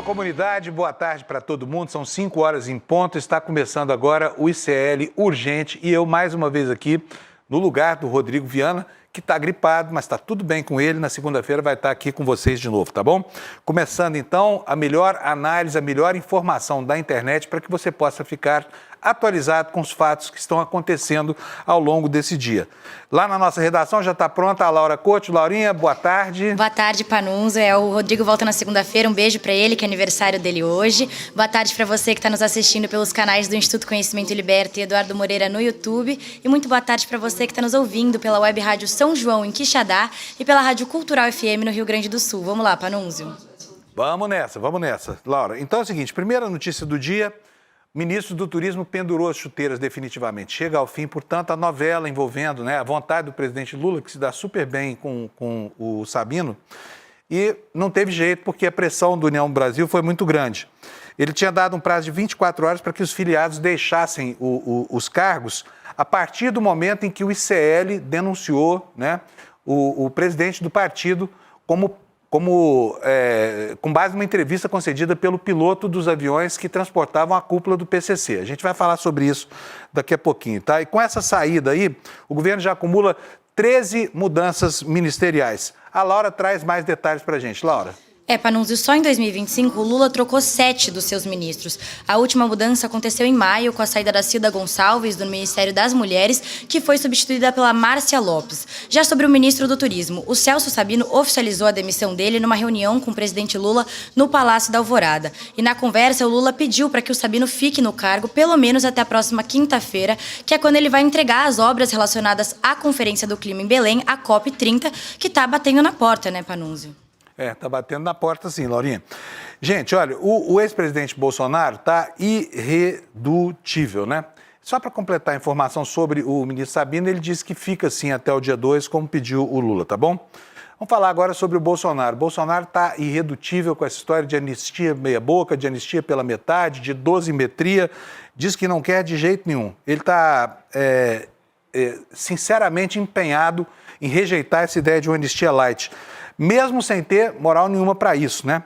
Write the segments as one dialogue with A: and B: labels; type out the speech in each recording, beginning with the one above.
A: comunidade, boa tarde para todo mundo. São 5 horas em ponto. Está começando agora o ICL Urgente e eu mais uma vez aqui no lugar do Rodrigo Viana, que está gripado, mas está tudo bem com ele. Na segunda-feira vai estar aqui com vocês de novo, tá bom? Começando então a melhor análise, a melhor informação da internet para que você possa ficar atualizado com os fatos que estão acontecendo ao longo desse dia. Lá na nossa redação já está pronta a Laura Couto. Laurinha, boa tarde.
B: Boa tarde, Panunzio. O Rodrigo volta na segunda-feira. Um beijo para ele, que é aniversário dele hoje. Boa tarde para você que está nos assistindo pelos canais do Instituto Conhecimento Liberta e Eduardo Moreira no YouTube. E muito boa tarde para você que está nos ouvindo pela Web Rádio São João, em Quixadá, e pela Rádio Cultural FM no Rio Grande do Sul. Vamos lá, Panunzio.
A: Vamos nessa, Laura. Então é o seguinte, primeira notícia do dia. Ministro do Turismo pendurou as chuteiras definitivamente. Chega ao fim, portanto, a novela envolvendo a vontade do presidente Lula, que se dá super bem com o Sabino, e não teve jeito porque a pressão do União Brasil foi muito grande. Ele tinha dado um prazo de 24 horas para que os filiados deixassem os cargos a partir do momento em que o ICL denunciou o presidente do partido com base numa entrevista concedida pelo piloto dos aviões que transportavam a cúpula do PCC. A gente vai falar sobre isso daqui a pouquinho, tá? E com essa saída aí, o governo já acumula 13 mudanças ministeriais. A Laura traz mais detalhes para a gente. Laura.
B: Panunzio, só em 2025 o Lula trocou 7 dos seus ministros. A última mudança aconteceu em maio, com a saída da Cida Gonçalves, do Ministério das Mulheres, que foi substituída pela Márcia Lopes. Já sobre o ministro do Turismo, o Celso Sabino oficializou a demissão dele numa reunião com o presidente Lula no Palácio da Alvorada. E na conversa, o Lula pediu para que o Sabino fique no cargo pelo menos até a próxima quinta-feira, que é quando ele vai entregar as obras relacionadas à Conferência do Clima em Belém, a COP30, que está batendo na porta, né, Panunzio?
A: Tá batendo na porta sim, Laurinha. Gente, olha, o ex-presidente Bolsonaro está irredutível, né? Só para completar a informação sobre o ministro Sabino, ele disse que fica assim até o dia 2, como pediu o Lula, tá bom? Vamos falar agora sobre o Bolsonaro. O Bolsonaro está irredutível com essa história de anistia meia-boca, de anistia pela metade, de dosimetria. Diz que não quer de jeito nenhum. Ele está sinceramente empenhado em rejeitar essa ideia de uma anistia light, mesmo sem ter moral nenhuma para isso, né?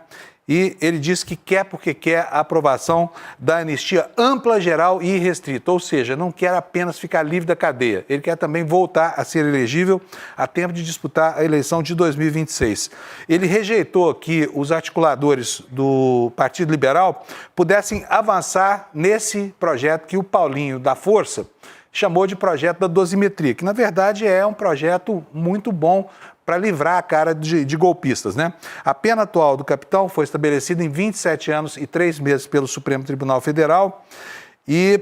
A: E ele diz que quer porque quer a aprovação da anistia ampla, geral e irrestrita, ou seja, não quer apenas ficar livre da cadeia, ele quer também voltar a ser elegível a tempo de disputar a eleição de 2026. Ele rejeitou que os articuladores do Partido Liberal pudessem avançar nesse projeto que o Paulinho da Força chamou de projeto da dosimetria, que na verdade é um projeto muito bom para livrar a cara de golpistas, né? A pena atual do capitão foi estabelecida em 27 anos e 3 meses pelo Supremo Tribunal Federal e,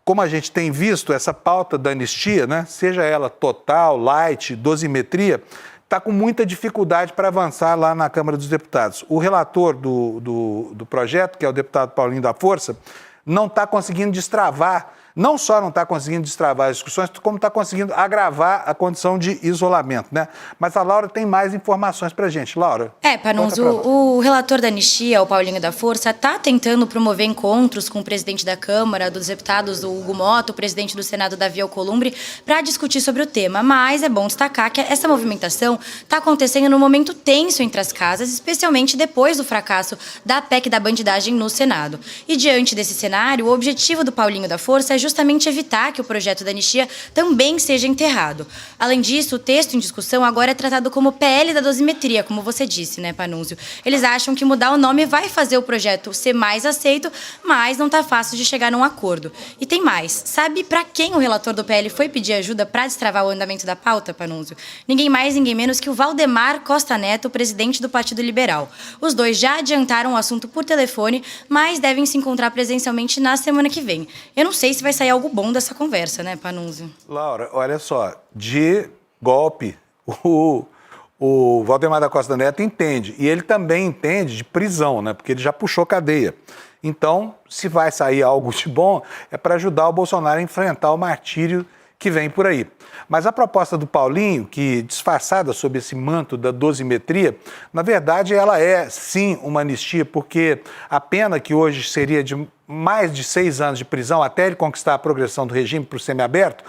A: como a gente tem visto, essa pauta da anistia, né, seja ela total, light, dosimetria, está com muita dificuldade para avançar lá na Câmara dos Deputados. O relator do projeto, que é o deputado Paulinho da Força, não está conseguindo destravar. Não só não está conseguindo destravar as discussões, como está conseguindo agravar a condição de isolamento, né? Mas a Laura tem mais informações para a gente. Laura.
B: Panunzio, o relator da anistia, o Paulinho da Força, está tentando promover encontros com o presidente da Câmara, dos deputados, o Hugo Mota, o presidente do Senado, Davi Alcolumbre, para discutir sobre o tema. Mas é bom destacar que essa movimentação está acontecendo num momento tenso entre as casas, especialmente depois do fracasso da PEC da bandidagem no Senado. E diante desse cenário, o objetivo do Paulinho da Força é justamente evitar que o projeto da anistia também seja enterrado. Além disso, o texto em discussão agora é tratado como PL da dosimetria, como você disse, né, Panunzio? Eles acham que mudar o nome vai fazer o projeto ser mais aceito, mas não está fácil de chegar num acordo. E tem mais. Sabe para quem o relator do PL foi pedir ajuda para destravar o andamento da pauta, Panunzio? Ninguém mais, ninguém menos que o Valdemar Costa Neto, presidente do Partido Liberal. Os dois já adiantaram o assunto por telefone, mas devem se encontrar presencialmente na semana que vem. Eu não sei se vai sair algo bom dessa conversa, né, Panunzio?
A: Laura, olha só, de golpe, o Valdemar da Costa Neto entende, e ele também entende de prisão, né, porque ele já puxou cadeia. Então, se vai sair algo de bom, é para ajudar o Bolsonaro a enfrentar o martírio que vem por aí. Mas a proposta do Paulinho, que disfarçada sob esse manto da dosimetria, na verdade ela é sim uma anistia, porque a pena que hoje seria de mais de 6 anos de prisão até ele conquistar a progressão do regime para o semiaberto,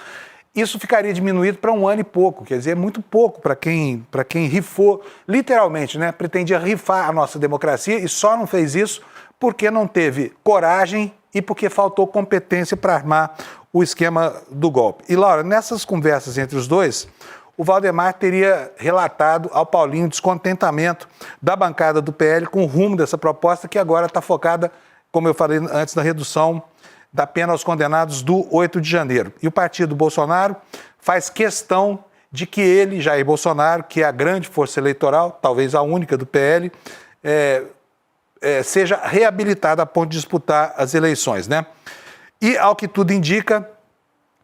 A: isso ficaria diminuído para 1 ano e pouco, quer dizer, é muito pouco para quem rifou, literalmente, né? Pretendia rifar a nossa democracia e só não fez isso porque não teve coragem e porque faltou competência para armar o esquema do golpe. E, Laura, nessas conversas entre os dois, o Valdemar teria relatado ao Paulinho o descontentamento da bancada do PL com o rumo dessa proposta que agora está focada, como eu falei antes, na redução da pena aos condenados do 8 de janeiro. E o partido Bolsonaro faz questão de que ele, Jair Bolsonaro, que é a grande força eleitoral, talvez a única do PL, seja reabilitado a ponto de disputar as eleições, né? E, ao que tudo indica,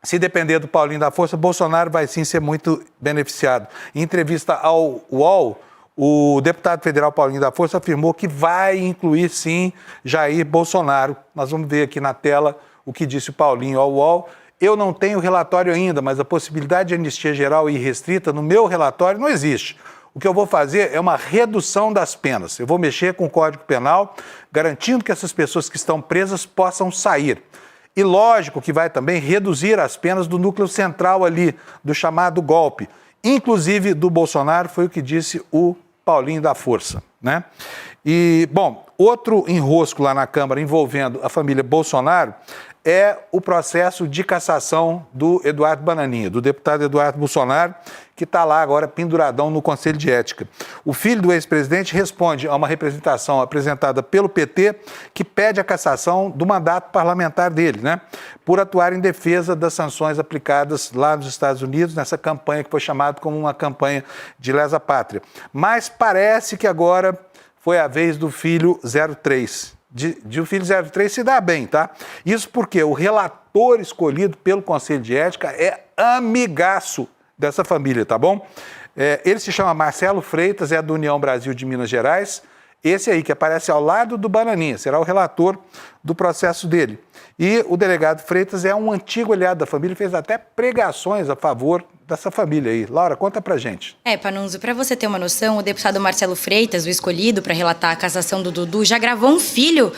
A: se depender do Paulinho da Força, Bolsonaro vai sim ser muito beneficiado. Em entrevista ao UOL, o deputado federal Paulinho da Força afirmou que vai incluir, sim, Jair Bolsonaro. Nós vamos ver aqui na tela o que disse o Paulinho ao UOL. Eu não tenho relatório ainda, mas a possibilidade de anistia geral e irrestrita no meu relatório não existe. O que eu vou fazer é uma redução das penas. Eu vou mexer com o Código Penal, garantindo que essas pessoas que estão presas possam sair. E lógico que vai também reduzir as penas do núcleo central ali, do chamado golpe. Inclusive do Bolsonaro, foi o que disse o Paulinho da Força, né? E, bom, outro enrosco lá na Câmara envolvendo a família Bolsonaro é o processo de cassação do Eduardo Bananinha, do deputado Eduardo Bolsonaro, que está lá agora penduradão no Conselho de Ética. O filho do ex-presidente responde a uma representação apresentada pelo PT que pede a cassação do mandato parlamentar dele, né? Por atuar em defesa das sanções aplicadas lá nos Estados Unidos, nessa campanha que foi chamada como uma campanha de lesa pátria. Mas parece que agora foi a vez do filho 03. De o filho 03 se dar bem, tá? Isso porque o relator escolhido pelo Conselho de Ética é amigaço dessa família, tá bom? Ele se chama Marcelo Freitas, é do União Brasil de Minas Gerais. Esse aí que aparece ao lado do Bananinha, será o relator do processo dele. E o delegado Freitas é um antigo aliado da família, fez até pregações a favor dessa família aí. Laura, conta pra gente.
B: Panunzio, para você ter uma noção, o deputado Marcelo Freitas, o escolhido para relatar a cassação do Dudu, já gravou um vídeo,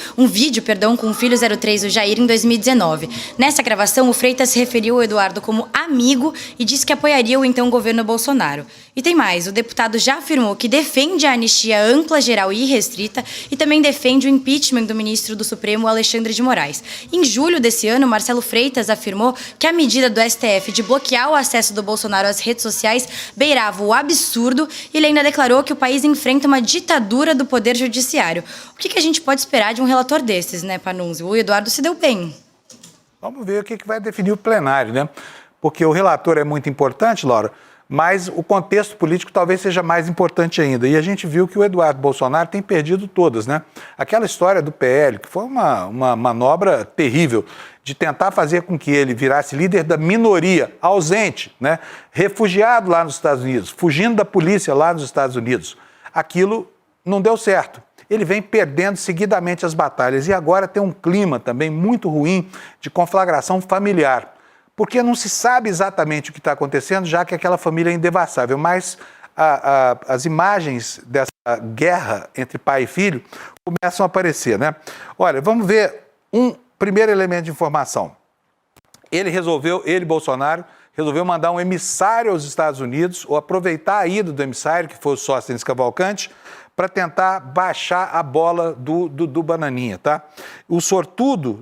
B: com o filho 03 do Jair em 2019. Nessa gravação, o Freitas se referiu ao Eduardo como amigo e disse que apoiaria o então governo Bolsonaro. E tem mais, o deputado já afirmou que defende a anistia ampla, geral e irrestrita e também defende o impeachment do ministro do Supremo, Alexandre de Moraes. Em julho desse ano, Marcelo Freitas afirmou que a medida do STF de bloquear o acesso do Bolsonaro às redes sociais beirava o absurdo e ele ainda declarou que o país enfrenta uma ditadura do poder judiciário. O que a gente pode esperar de um relator desses, né, Panunzio? O Eduardo se deu bem.
A: Vamos ver o que vai definir o plenário, né? Porque o relator é muito importante, Laura, mas o contexto político talvez seja mais importante ainda. E a gente viu que o Eduardo Bolsonaro tem perdido todas, né? Aquela história do PL, que foi uma manobra terrível, de tentar fazer com que ele virasse líder da minoria, ausente, né? Refugiado lá nos Estados Unidos, fugindo da polícia lá nos Estados Unidos. Aquilo não deu certo. Ele vem perdendo seguidamente as batalhas e agora tem um clima também muito ruim de conflagração familiar. Porque não se sabe exatamente o que está acontecendo, já que aquela família é indevassável. Mas as imagens dessa guerra entre pai e filho começam a aparecer, né? Olha, vamos ver um primeiro elemento de informação. Bolsonaro, resolveu mandar um emissário aos Estados Unidos, ou aproveitar a ida do emissário, que foi o Sóstenes Cavalcante, para tentar baixar a bola do Bananinha, tá? O sortudo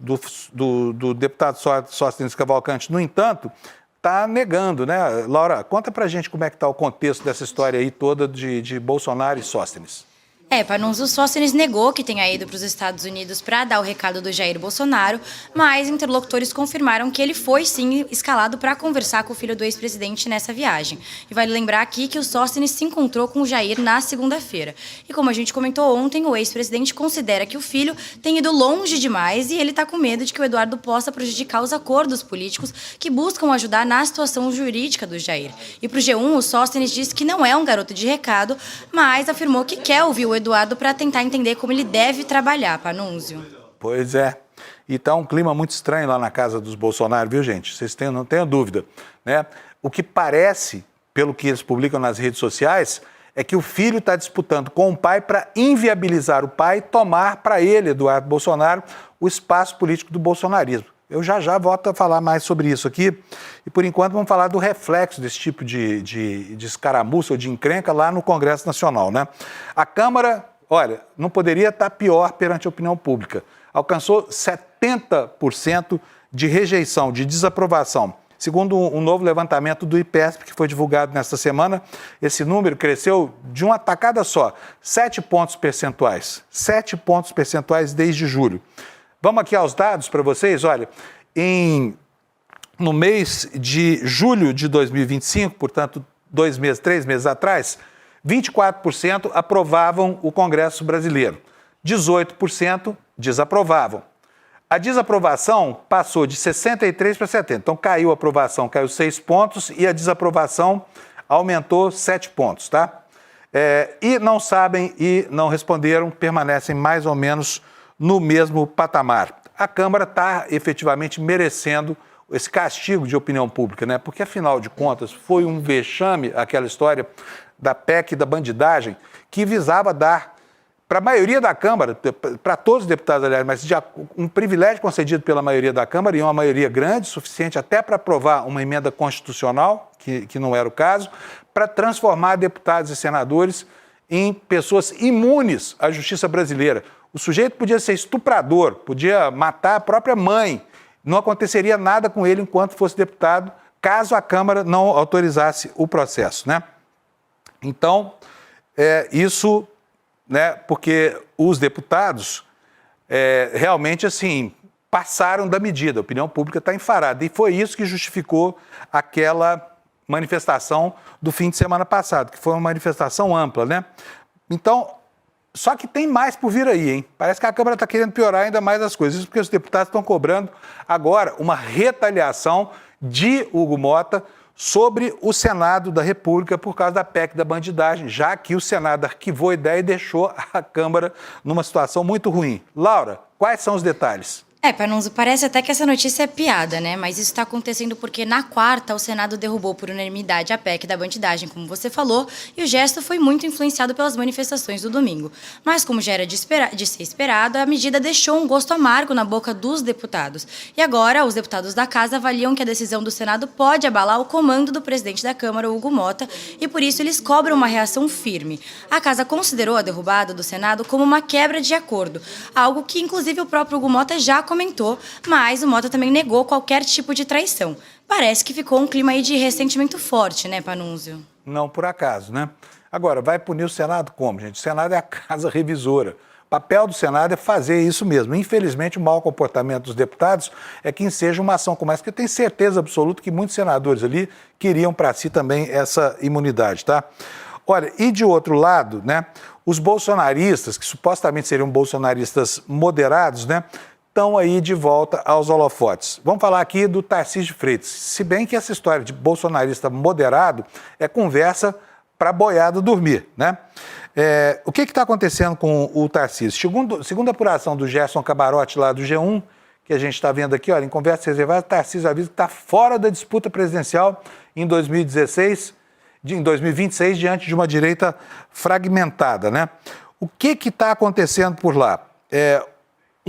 A: do deputado Sóstenes Cavalcante, no entanto, está negando, né? Laura, conta pra gente como é que está o contexto dessa história aí toda de Bolsonaro e Sóstenes.
B: Panunzio, o Sóstenes negou que tenha ido para os Estados Unidos para dar o recado do Jair Bolsonaro, mas interlocutores confirmaram que ele foi, sim, escalado para conversar com o filho do ex-presidente nessa viagem. E vale lembrar aqui que o Sóstenes se encontrou com o Jair na segunda-feira. E como a gente comentou ontem, o ex-presidente considera que o filho tem ido longe demais e ele está com medo de que o Eduardo possa prejudicar os acordos políticos que buscam ajudar na situação jurídica do Jair. E para o G1, o Sóstenes disse que não é um garoto de recado, mas afirmou que quer ouvir o Eduardo para tentar entender como ele deve trabalhar, Panunzio.
A: Pois é. E está um clima muito estranho lá na casa dos Bolsonaro, viu, gente? Vocês não tenham dúvida, né? O que parece, pelo que eles publicam nas redes sociais, é que o filho está disputando com o pai para inviabilizar o pai e tomar para ele, Eduardo Bolsonaro, o espaço político do bolsonarismo. Eu já volto a falar mais sobre isso aqui. E, por enquanto, vamos falar do reflexo desse tipo de escaramuça ou de encrenca lá no Congresso Nacional, né? A Câmara, olha, não poderia estar pior perante a opinião pública. Alcançou 70% de rejeição, de desaprovação. Segundo um novo levantamento do IPESP, que foi divulgado nesta semana, esse número cresceu de uma tacada só, 7 pontos percentuais. 7 pontos percentuais desde julho. Vamos aqui aos dados para vocês. Olha, no mês de julho de 2025, portanto, 3 meses atrás, 24% aprovavam o Congresso brasileiro, 18% desaprovavam. A desaprovação passou de 63 para 70. Então, caiu a aprovação, caiu 6 pontos e a desaprovação aumentou 7 pontos, tá? E não sabem e não responderam, permanecem mais ou menos no mesmo patamar. A Câmara está efetivamente merecendo esse castigo de opinião pública, né? Porque, afinal de contas, foi um vexame aquela história da PEC da bandidagem que visava dar para a maioria da Câmara, para todos os deputados, aliás, mas um privilégio concedido pela maioria da Câmara, e uma maioria grande, suficiente até para aprovar uma emenda constitucional, que não era o caso, para transformar deputados e senadores em pessoas imunes à justiça brasileira. O sujeito podia ser estuprador, podia matar a própria mãe, não aconteceria nada com ele enquanto fosse deputado, caso a Câmara não autorizasse o processo, né? Então, isso... né, porque os deputados realmente assim passaram da medida, a opinião pública está enfarada. E foi isso que justificou aquela manifestação do fim de semana passado, que foi uma manifestação ampla, né? Então, só que tem mais por vir aí, hein? Parece que a Câmara está querendo piorar ainda mais as coisas, isso porque os deputados estão cobrando agora uma retaliação de Hugo Mota sobre o Senado da República por causa da PEC da bandidagem, já que o Senado arquivou a ideia e deixou a Câmara numa situação muito ruim. Laura, quais são os detalhes?
B: Panunzio, parece até que essa notícia é piada, né? Mas isso está acontecendo porque na quarta o Senado derrubou por unanimidade a PEC da bandidagem, como você falou, e o gesto foi muito influenciado pelas manifestações do domingo. Mas como já era de ser esperado, a medida deixou um gosto amargo na boca dos deputados. E agora os deputados da casa avaliam que a decisão do Senado pode abalar o comando do presidente da Câmara, Hugo Mota, e por isso eles cobram uma reação firme. A casa considerou a derrubada do Senado como uma quebra de acordo, algo que inclusive o próprio Hugo Mota já comentou, mas o Mota também negou qualquer tipo de traição. Parece que ficou um clima aí de ressentimento forte, né, Panunzio?
A: Não por acaso, né? Agora, vai punir o Senado como, gente? O Senado é a casa revisora. O papel do Senado é fazer isso mesmo. Infelizmente, o mau comportamento dos deputados é que enseja uma ação como essa, que eu tenho certeza absoluta que muitos senadores ali queriam para si também essa imunidade, tá? Olha, e de outro lado, né, os bolsonaristas, que supostamente seriam bolsonaristas moderados, né, estão aí de volta aos holofotes. Vamos falar aqui do Tarcísio de Freitas. Se bem que essa história de bolsonarista moderado é conversa para boiada dormir, né? O que está acontecendo com o Tarcísio? Segundo a apuração do Gerson Camarote lá do G1, que a gente está vendo aqui, olha, em conversa reservada, Tarcísio avisa que está fora da disputa presidencial em 2026, em 2026, diante de uma direita fragmentada, né? O que está acontecendo por lá?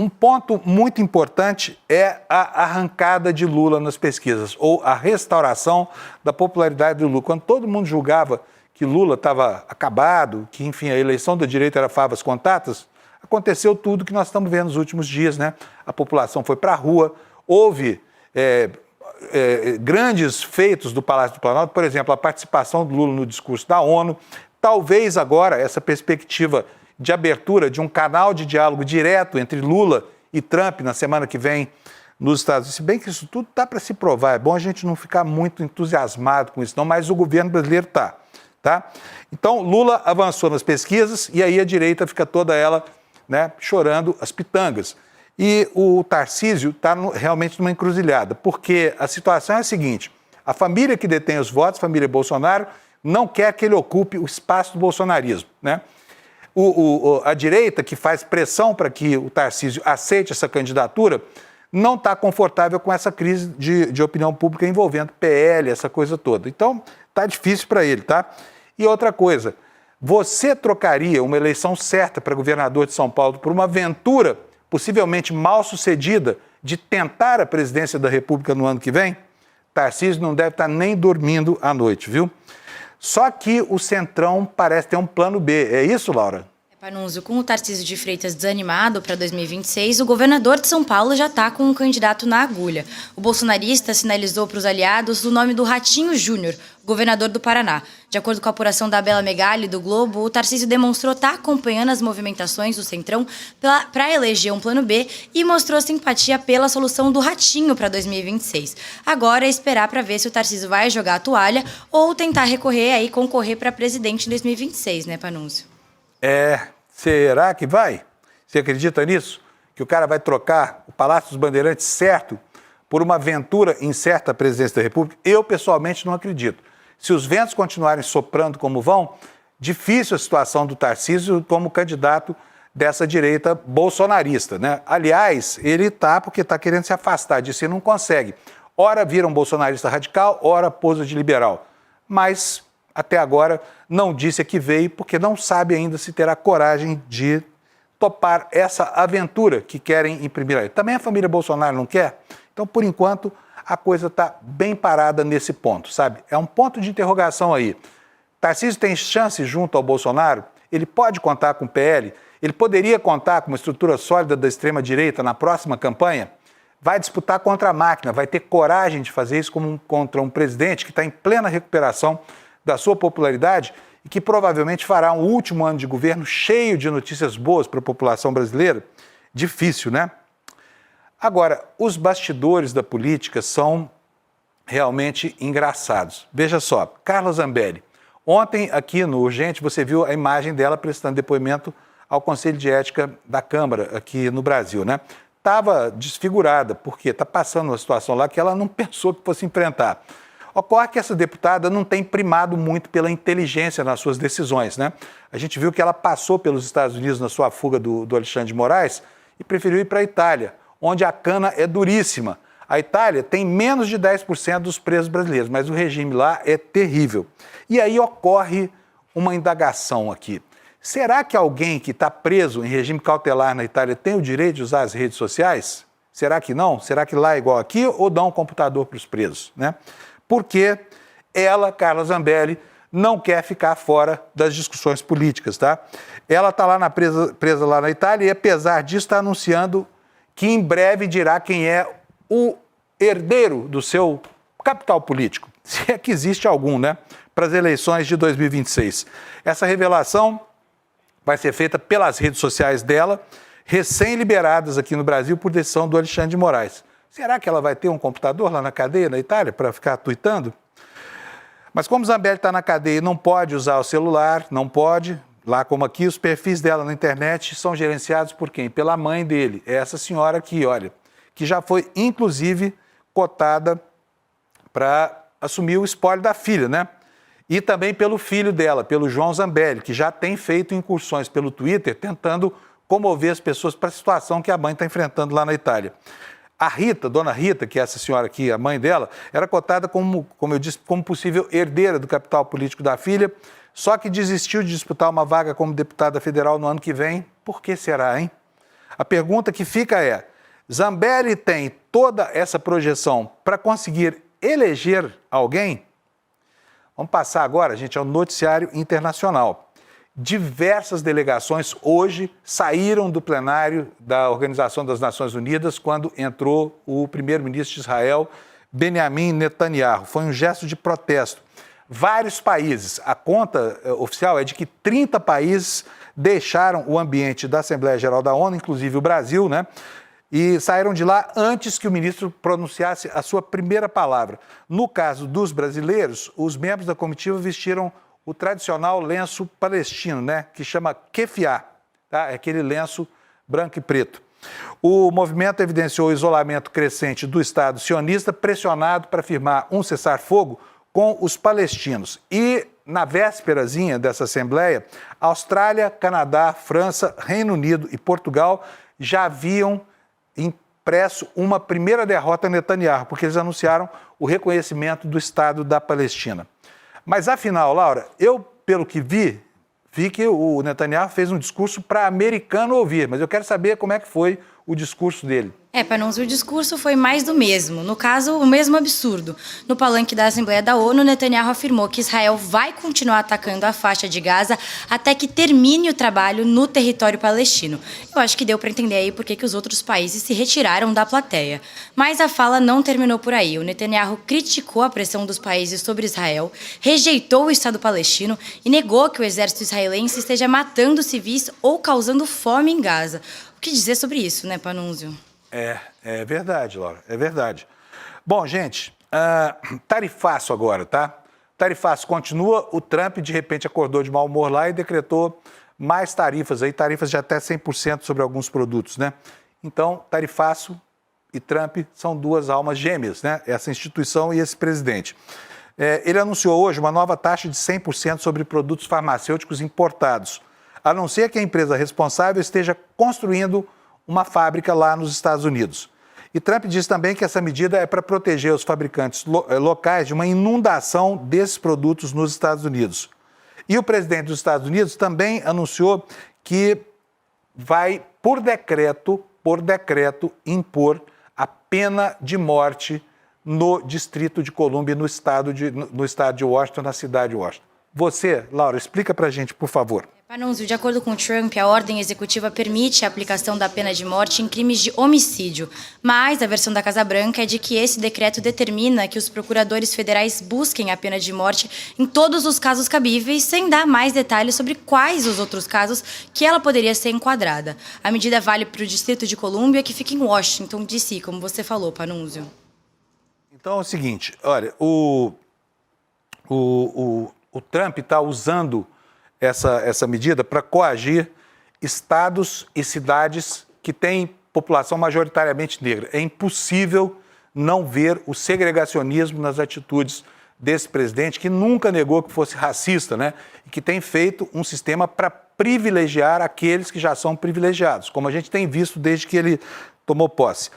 A: Um ponto muito importante é a arrancada de Lula nas pesquisas, ou a restauração da popularidade do Lula. Quando todo mundo julgava que Lula estava acabado, que, enfim, a eleição da direita era favas contatas, aconteceu tudo que nós estamos vendo nos últimos dias, né? A população foi para a rua, houve grandes feitos do Palácio do Planalto, por exemplo, a participação do Lula no discurso da ONU, talvez agora essa perspectiva de abertura de um canal de diálogo direto entre Lula e Trump na semana que vem nos Estados Unidos. Se bem que isso tudo está para se provar, é bom a gente não ficar muito entusiasmado com isso, não, mas o governo brasileiro está. Tá? Então, Lula avançou nas pesquisas e aí a direita fica toda ela, né, chorando as pitangas. E o Tarcísio está realmente numa encruzilhada, porque a situação é a seguinte: a família que detém os votos, a família Bolsonaro, não quer que ele ocupe o espaço do bolsonarismo, né? A direita, que faz pressão para que o Tarcísio aceite essa candidatura, não está confortável com essa crise de opinião pública envolvendo PL, essa coisa toda. Então, está difícil para ele, tá? E outra coisa, você trocaria uma eleição certa para governador de São Paulo por uma aventura possivelmente mal sucedida de tentar a presidência da República no ano que vem? Tarcísio não deve estar nem dormindo à noite, viu? Só que o Centrão parece ter um plano B. É isso, Laura?
B: Panunzio, com o Tarcísio de Freitas desanimado para 2026, o governador de São Paulo já está com um candidato na agulha. O bolsonarista sinalizou para os aliados o nome do Ratinho Júnior, governador do Paraná. De acordo com a apuração da Bela Megali do Globo, o Tarcísio demonstrou estar acompanhando as movimentações do Centrão para eleger um plano B e mostrou simpatia pela solução do Ratinho para 2026. Agora é esperar para ver se o Tarcísio vai jogar a toalha ou tentar concorrer para presidente em 2026, né, Panunzio?
A: Será que vai? Você acredita nisso? Que o cara vai trocar o Palácio dos Bandeirantes certo por uma aventura incerta à presidência da República? Eu, pessoalmente, não acredito. Se os ventos continuarem soprando como vão, difícil a situação do Tarcísio como candidato dessa direita bolsonarista, né? Aliás, ele porque está querendo se afastar disso e não consegue. Ora vira um bolsonarista radical, ora posa de liberal. Mas até agora não disse a que veio, porque não sabe ainda se terá coragem de topar essa aventura que querem imprimir aí. Também a família Bolsonaro não quer? Então, por enquanto, a coisa está bem parada nesse ponto, sabe? É um ponto de interrogação aí. Tarcísio tem chance junto ao Bolsonaro? Ele pode contar com o PL? Ele poderia contar com uma estrutura sólida da extrema-direita na próxima campanha? Vai disputar contra a máquina, vai ter coragem de fazer isso contra um presidente que está em plena recuperação da sua popularidade e que provavelmente fará um último ano de governo cheio de notícias boas para a população brasileira? Difícil, né? Agora, os bastidores da política são realmente engraçados. Veja só, Carla Zambelli. Ontem, aqui no Urgente, você viu a imagem dela prestando depoimento ao Conselho de Ética da Câmara, aqui no Brasil, né? Estava desfigurada, porque está passando uma situação lá que ela não pensou que fosse enfrentar. Ocorre que essa deputada não tem primado muito pela inteligência nas suas decisões, né? A gente viu que ela passou pelos Estados Unidos na sua fuga do Alexandre de Moraes e preferiu ir para a Itália, onde a cana é duríssima. A Itália tem menos de 10% dos presos brasileiros, mas o regime lá é terrível. E aí ocorre uma indagação aqui. Será que alguém que está preso em regime cautelar na Itália tem o direito de usar as redes sociais? Será que não? Será que lá é igual aqui ou dá um computador para os presos, né? Porque ela, Carla Zambelli, não quer ficar fora das discussões políticas, tá? Ela está lá presa lá na Itália e, apesar disso, está anunciando que em breve dirá quem é o herdeiro do seu capital político, se é que existe algum, né? Para as eleições de 2026. Essa revelação vai ser feita pelas redes sociais dela, recém-liberadas aqui no Brasil por decisão do Alexandre de Moraes. Será que ela vai ter um computador lá na cadeia, na Itália, para ficar tuitando? Mas como Zambelli está na cadeia e não pode usar o celular, não pode, lá como aqui, os perfis dela na internet são gerenciados por quem? Pela mãe dele, essa senhora aqui, olha, que já foi, inclusive, cotada para assumir o espólio da filha, né? E também pelo filho dela, pelo João Zambelli, que já tem feito incursões pelo Twitter, tentando comover as pessoas para a situação que a mãe está enfrentando lá na Itália. A Rita, dona Rita, que é essa senhora aqui, a mãe dela, era cotada como eu disse, como possível herdeira do capital político da filha, só que desistiu de disputar uma vaga como deputada federal no ano que vem. Por que será, hein? A pergunta que fica é, Zambelli tem toda essa projeção para conseguir eleger alguém? Vamos passar agora, gente, ao noticiário internacional. Diversas delegações hoje saíram do plenário da Organização das Nações Unidas quando entrou o primeiro-ministro de Israel, Benjamin Netanyahu. Foi um gesto de protesto. Vários países, a conta oficial é de que 30 países deixaram o ambiente da Assembleia Geral da ONU, inclusive o Brasil, né? E saíram de lá antes que o ministro pronunciasse a sua primeira palavra. No caso dos brasileiros, os membros da comitiva vestiram o tradicional lenço palestino, né, que chama kefiá, tá? É aquele lenço branco e preto. O movimento evidenciou o isolamento crescente do Estado sionista, pressionado para firmar um cessar-fogo com os palestinos. E, na vésperazinha dessa Assembleia, Austrália, Canadá, França, Reino Unido e Portugal já haviam impresso uma primeira derrota a Netanyahu, porque eles anunciaram o reconhecimento do Estado da Palestina. Mas, afinal, Laura, eu, pelo que vi que o Netanyahu fez um discurso para americano ouvir, mas eu quero saber como é que foi o discurso dele.
B: Panunzio, o discurso foi mais do mesmo. No caso, o mesmo absurdo. No palanque da Assembleia da ONU, Netanyahu afirmou que Israel vai continuar atacando a faixa de Gaza até que termine o trabalho no território palestino. Eu acho que deu para entender aí por que os outros países se retiraram da plateia. Mas a fala não terminou por aí. O Netanyahu criticou a pressão dos países sobre Israel, rejeitou o Estado palestino e negou que o exército israelense esteja matando civis ou causando fome em Gaza. O que dizer sobre isso, né, Panunzio?
A: É verdade, Laura, é verdade. Bom, gente, tarifaço agora, tá? Tarifaço continua, o Trump de repente acordou de mau humor lá e decretou mais tarifas, aí, tarifas de até 100% sobre alguns produtos, né? Então, tarifaço e Trump são duas almas gêmeas, né? Essa instituição e esse presidente. Ele anunciou hoje uma nova taxa de 100% sobre produtos farmacêuticos importados, a não ser que a empresa responsável esteja construindo uma fábrica lá nos Estados Unidos. E Trump diz também que essa medida é para proteger os fabricantes locais de uma inundação desses produtos nos Estados Unidos. E o presidente dos Estados Unidos também anunciou que vai, por decreto, impor a pena de morte no Distrito de Colômbia, no estado de Washington, na cidade de Washington. Você, Laura, explica para a gente, por favor.
B: Panunzio, de acordo com Trump, a ordem executiva permite a aplicação da pena de morte em crimes de homicídio, mas a versão da Casa Branca é de que esse decreto determina que os procuradores federais busquem a pena de morte em todos os casos cabíveis, sem dar mais detalhes sobre quais os outros casos que ela poderia ser enquadrada. A medida vale para o Distrito de Colômbia, que fica em Washington, D.C., como você falou, Panunzio.
A: Então é o seguinte, olha, o Trump está usando essa medida para coagir estados e cidades que têm população majoritariamente negra. É impossível não ver o segregacionismo nas atitudes desse presidente, que nunca negou que fosse racista, né? E que tem feito um sistema para privilegiar aqueles que já são privilegiados, como a gente tem visto desde que ele tomou posse.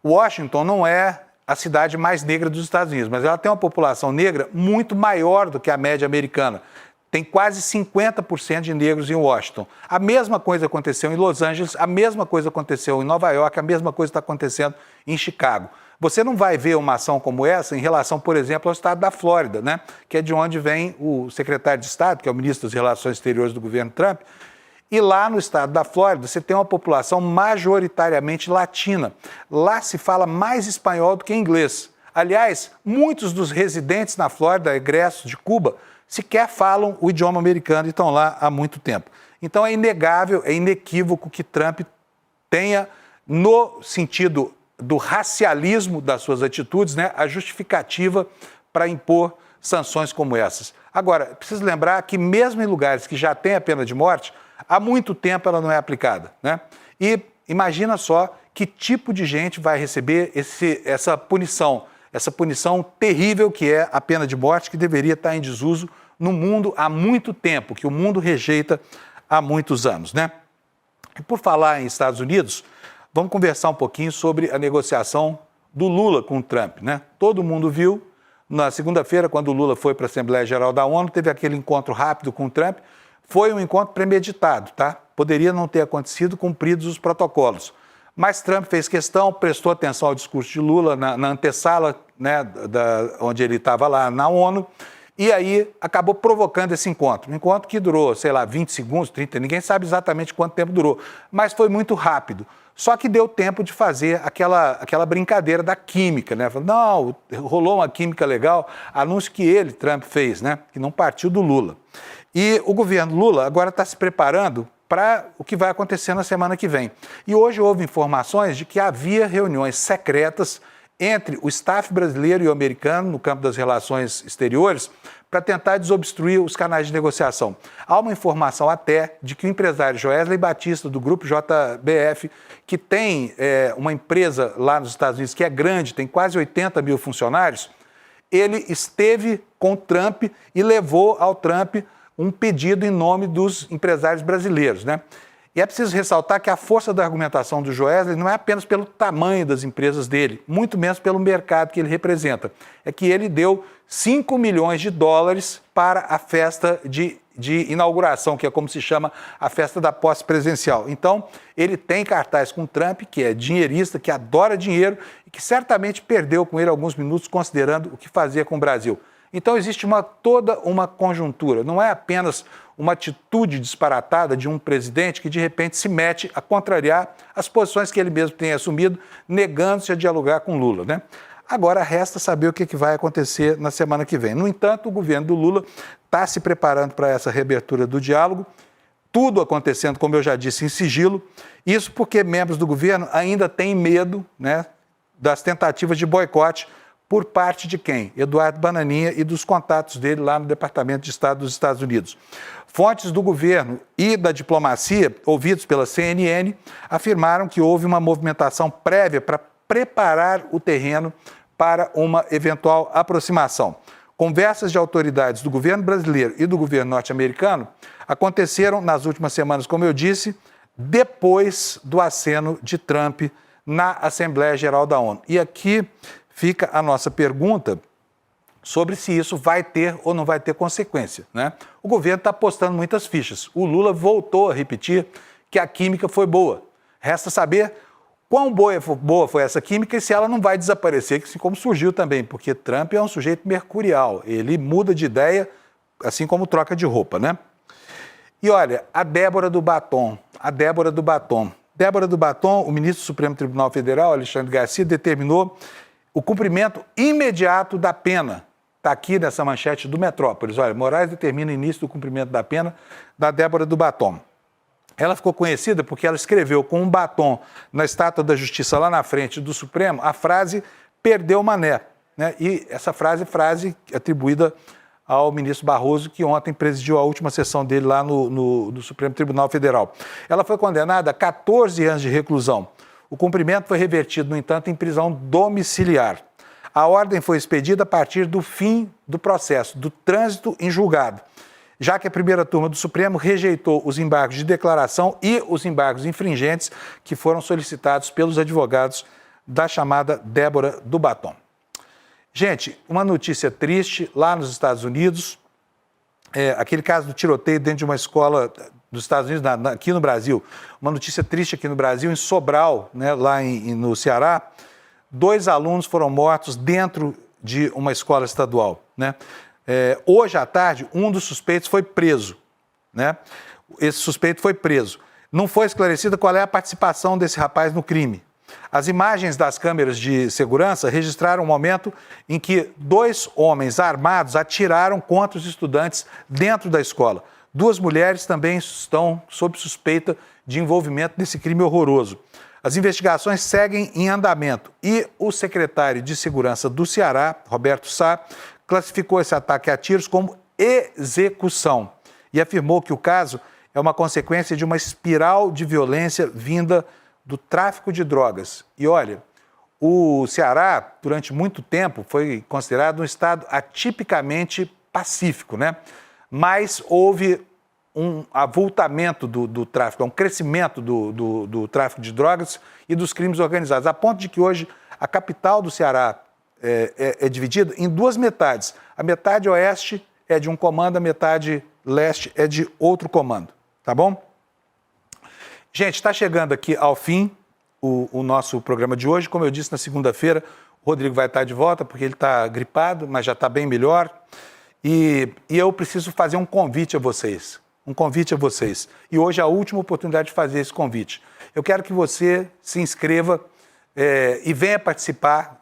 A: Washington não é a cidade mais negra dos Estados Unidos, mas ela tem uma população negra muito maior do que a média americana. Tem quase 50% de negros em Washington. A mesma coisa aconteceu em Los Angeles, a mesma coisa aconteceu em Nova York, a mesma coisa está acontecendo em Chicago. Você não vai ver uma ação como essa em relação, por exemplo, ao estado da Flórida, né? Que é de onde vem o secretário de Estado, que é o ministro das Relações Exteriores do governo Trump. E lá no estado da Flórida, você tem uma população majoritariamente latina. Lá se fala mais espanhol do que inglês. Aliás, muitos dos residentes na Flórida, egressos de Cuba, sequer falam o idioma americano e estão lá há muito tempo. Então é inegável, é inequívoco que Trump tenha, no sentido do racialismo das suas atitudes, né, a justificativa para impor sanções como essas. Agora, preciso lembrar que mesmo em lugares que já tem a pena de morte, há muito tempo ela não é aplicada, né? E imagina só que tipo de gente vai receber essa punição terrível que é a pena de morte, que deveria estar em desuso no mundo há muito tempo, que o mundo rejeita há muitos anos, né? E por falar em Estados Unidos, vamos conversar um pouquinho sobre a negociação do Lula com o Trump, né? Todo mundo viu, na segunda-feira, quando o Lula foi para a Assembleia Geral da ONU, teve aquele encontro rápido com o Trump, foi um encontro premeditado, tá? Poderia não ter acontecido, cumpridos os protocolos. Mas Trump fez questão, prestou atenção ao discurso de Lula na antessala, né, onde ele estava lá na ONU, e aí acabou provocando esse encontro. Um encontro que durou, 20 segundos, 30, ninguém sabe exatamente quanto tempo durou, mas foi muito rápido. Só que deu tempo de fazer aquela brincadeira da química, né? Não, rolou uma química legal, anúncio que ele, Trump, fez, né? Que não partiu do Lula. E o governo Lula agora está se preparando para o que vai acontecer na semana que vem. E hoje houve informações de que havia reuniões secretas entre o staff brasileiro e o americano no campo das relações exteriores para tentar desobstruir os canais de negociação. Há uma informação até de que o empresário Joesley Batista, do grupo JBF, que tem uma empresa lá nos Estados Unidos que é grande, tem quase 80 mil funcionários, ele esteve com Trump e levou ao Trump um pedido em nome dos empresários brasileiros, né? E é preciso ressaltar que a força da argumentação do Joesley não é apenas pelo tamanho das empresas dele, muito menos pelo mercado que ele representa. É que ele deu $5 milhões para a festa de de inauguração, que é como se chama a festa da posse presidencial. Então, ele tem cartaz com Trump, que é dinheirista, que adora dinheiro e que certamente perdeu com ele alguns minutos considerando o que fazia com o Brasil. Então, existe toda uma conjuntura, não é apenas uma atitude disparatada de um presidente que, de repente, se mete a contrariar as posições que ele mesmo tem assumido, negando-se a dialogar com Lula, né? Agora, resta saber o que vai acontecer na semana que vem. No entanto, o governo do Lula está se preparando para essa reabertura do diálogo, tudo acontecendo, como eu já disse, em sigilo. Isso porque membros do governo ainda têm medo, né, das tentativas de boicote por parte de quem? Eduardo Bananinha e dos contatos dele lá no Departamento de Estado dos Estados Unidos. Fontes do governo e da diplomacia, ouvidos pela CNN, afirmaram que houve uma movimentação prévia para preparar o terreno para uma eventual aproximação. Conversas de autoridades do governo brasileiro e do governo norte-americano aconteceram nas últimas semanas, como eu disse, depois do aceno de Trump na Assembleia Geral da ONU. E aqui fica a nossa pergunta sobre se isso vai ter ou não vai ter consequência, né? O governo está apostando muitas fichas. O Lula voltou a repetir que a química foi boa. Resta saber quão boa foi essa química e se ela não vai desaparecer, assim como surgiu também, porque Trump é um sujeito mercurial, ele muda de ideia, assim como troca de roupa, né? E olha, a Débora do Batom, o ministro do Supremo Tribunal Federal, Alexandre Garcia, determinou o cumprimento imediato da pena. Está aqui nessa manchete do Metrópolis. Olha, Moraes determina o início do cumprimento da pena da Débora do Batom. Ela ficou conhecida porque ela escreveu com um batom na Estátua da Justiça lá na frente do Supremo a frase "perdeu o mané", né? E essa frase atribuída ao ministro Barroso, que ontem presidiu a última sessão dele lá no Supremo Tribunal Federal. Ela foi condenada a 14 anos de reclusão. O cumprimento foi revertido, no entanto, em prisão domiciliar. A ordem foi expedida a partir do fim do processo, do trânsito em julgado, já que a primeira turma do Supremo rejeitou os embargos de declaração e os embargos infringentes que foram solicitados pelos advogados da chamada Débora do Batom. Gente, uma notícia triste lá nos Estados Unidos, aquele caso do tiroteio dentro de uma escola dos Estados Unidos, aqui no Brasil, uma notícia triste aqui no Brasil, em Sobral, né, lá no Ceará, 2 alunos foram mortos dentro de uma escola estadual, né? Hoje à tarde, um dos suspeitos foi preso, né? Esse suspeito foi preso. Não foi esclarecida qual é a participação desse rapaz no crime. As imagens das câmeras de segurança registraram o momento em que 2 homens armados atiraram contra os estudantes dentro da escola. 2 mulheres também estão sob suspeita de envolvimento nesse crime horroroso. As investigações seguem em andamento e o secretário de Segurança do Ceará, Roberto Sá, classificou esse ataque a tiros como execução e afirmou que o caso é uma consequência de uma espiral de violência vinda do tráfico de drogas. E olha, o Ceará, durante muito tempo, foi considerado um estado atipicamente pacífico, né? Mas houve um avultamento do tráfico, um crescimento do tráfico de drogas e dos crimes organizados, a ponto de que hoje a capital do Ceará é dividida em 2 metades. A metade oeste é de um comando, a metade leste é de outro comando, tá bom? Gente, está chegando aqui ao fim o nosso programa de hoje. Como eu disse, na segunda-feira, o Rodrigo vai estar de volta, porque ele está gripado, mas já está bem melhor. E eu preciso fazer um convite a vocês. E hoje é a última oportunidade de fazer esse convite. Eu quero que você se inscreva e venha participar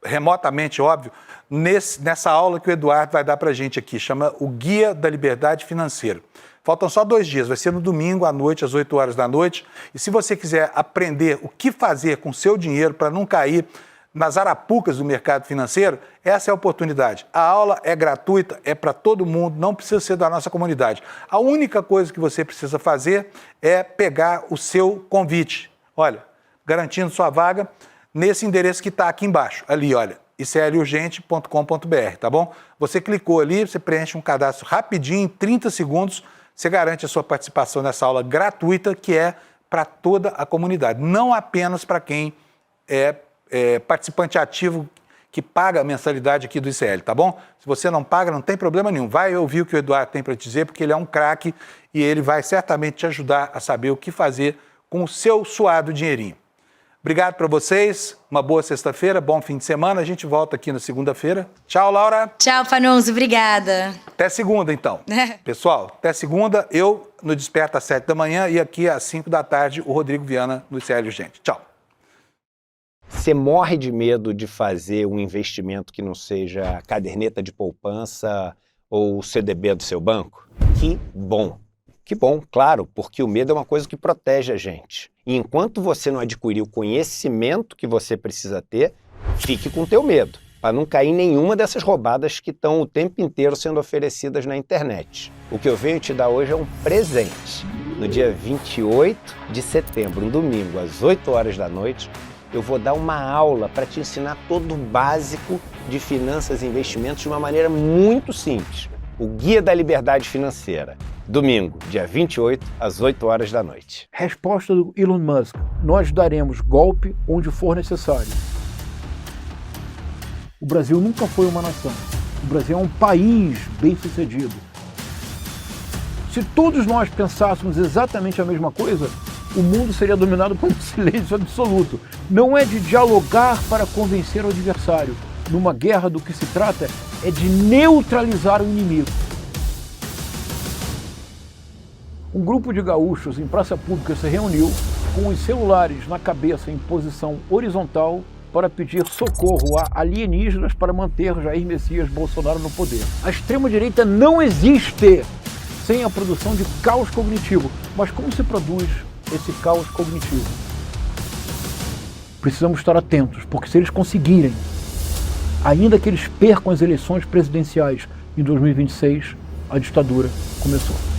A: remotamente, óbvio, nessa aula que o Eduardo vai dar para a gente aqui, chama o Guia da Liberdade Financeira. Faltam só 2 dias, vai ser no domingo à noite, às 8 horas da noite. E se você quiser aprender o que fazer com o seu dinheiro para não cair nas arapucas do mercado financeiro, essa é a oportunidade. A aula é gratuita, é para todo mundo, não precisa ser da nossa comunidade. A única coisa que você precisa fazer é pegar o seu convite. Olha, garantindo sua vaga nesse endereço que está aqui embaixo. Ali, olha, iclurgente.com.br, tá bom? Você clicou ali, você preenche um cadastro rapidinho, em 30 segundos, você garante a sua participação nessa aula gratuita, que é para toda a comunidade, não apenas para quem é participante ativo, que paga a mensalidade aqui do ICL, tá bom? Se você não paga, não tem problema nenhum. Vai ouvir o que o Eduardo tem para te dizer, porque ele é um craque e ele vai certamente te ajudar a saber o que fazer com o seu suado dinheirinho. Obrigado para vocês, uma boa sexta-feira, bom fim de semana. A gente volta aqui na segunda-feira. Tchau, Laura.
B: Tchau, Panunzio, obrigada.
A: Até segunda, então. Pessoal, até segunda, eu no Desperta às 7 da manhã e aqui às 5 da tarde, o Rodrigo Viana no ICL Urgente. Tchau.
C: Você morre de medo de fazer um investimento que não seja caderneta de poupança ou o CDB do seu banco? Que bom! Que bom, claro, porque o medo é uma coisa que protege a gente. E enquanto você não adquirir o conhecimento que você precisa ter, fique com o teu medo, para não cair em nenhuma dessas roubadas que estão o tempo inteiro sendo oferecidas na internet. O que eu venho te dar hoje é um presente. No dia 28 de setembro, um domingo, às 8 horas da noite, eu vou dar uma aula para te ensinar todo o básico de finanças e investimentos de uma maneira muito simples. O Guia da Liberdade Financeira. Domingo, dia 28, às 8 horas da noite.
D: Resposta do Elon Musk. Nós daremos golpe onde for necessário. O Brasil nunca foi uma nação. O Brasil é um país bem-sucedido. Se todos nós pensássemos exatamente a mesma coisa, o mundo seria dominado por um silêncio absoluto. Não é de dialogar para convencer o adversário. Numa guerra, do que se trata é de neutralizar o inimigo. Um grupo de gaúchos em praça pública se reuniu com os celulares na cabeça em posição horizontal para pedir socorro a alienígenas para manter Jair Messias Bolsonaro no poder. A extrema-direita não existe sem a produção de caos cognitivo. Mas como se produz esse caos cognitivo? Precisamos estar atentos, porque se eles conseguirem, ainda que eles percam as eleições presidenciais em 2026, a ditadura começou.